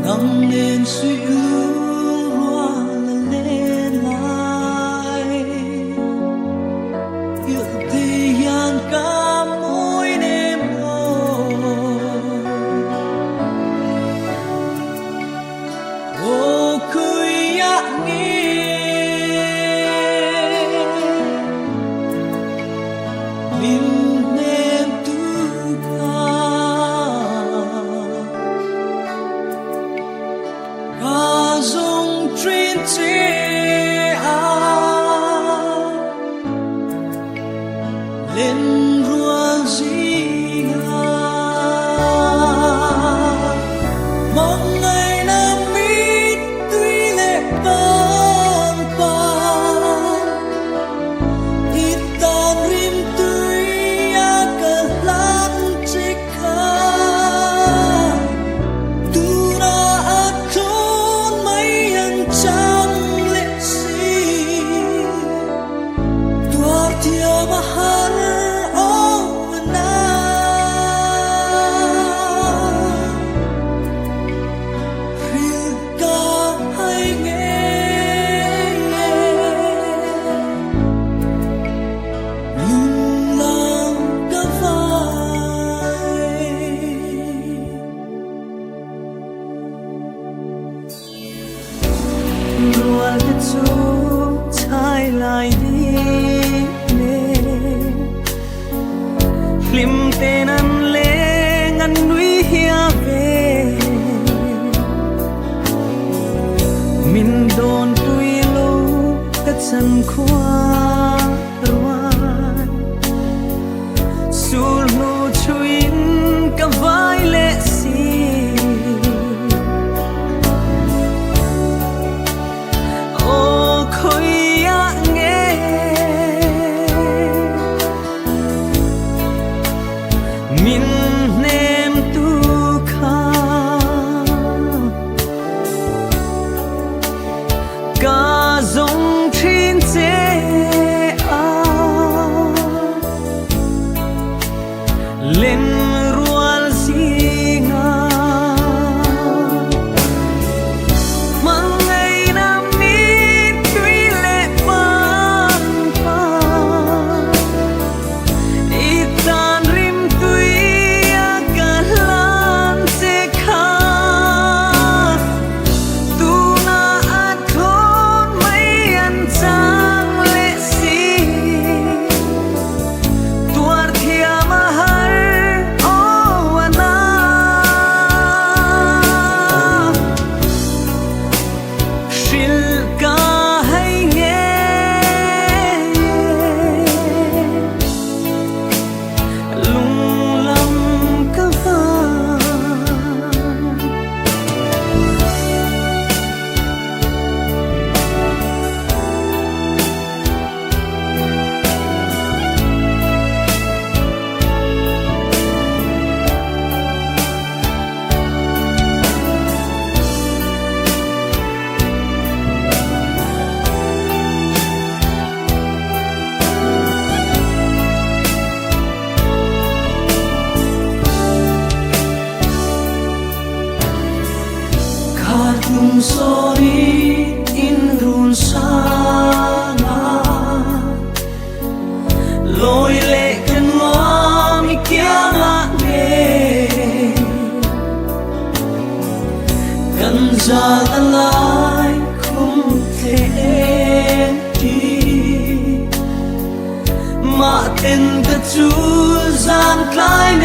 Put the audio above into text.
nắng lên suy ưu hoa lên lại yêu thì gian cả mỗi đêm ô cười nghe mình nên tu ca dùng truyền chế lên ruộng gì mong ngày năm ít tuy lệ băng băng ít tàn rim tuy cả lắm chỉ cả tu ra thôn mấy anh chẳng lệ gì tua tia mahal luôn chú trái lại đi nè lim tên ăn lê ngăn núi hia về mình đồn tuy lâu tất chân khoa ruan sul nu chuin cả vai lệ si min nem tu kha ca dòng trên chế lên rual si nga mang ngày nam mi tuy lệ băng băng ít tan rim tuy cả lan sẽ khá tu na at thôn mấy anh chẳng lệ gì tuar thia mahal o ana shil ka hay nghe lung lam ka van Kadung sorry in run sana loi lệ cần hoa mi kia ngã nghe cần ra tan lại không thể đi mà tên ta chú gian lại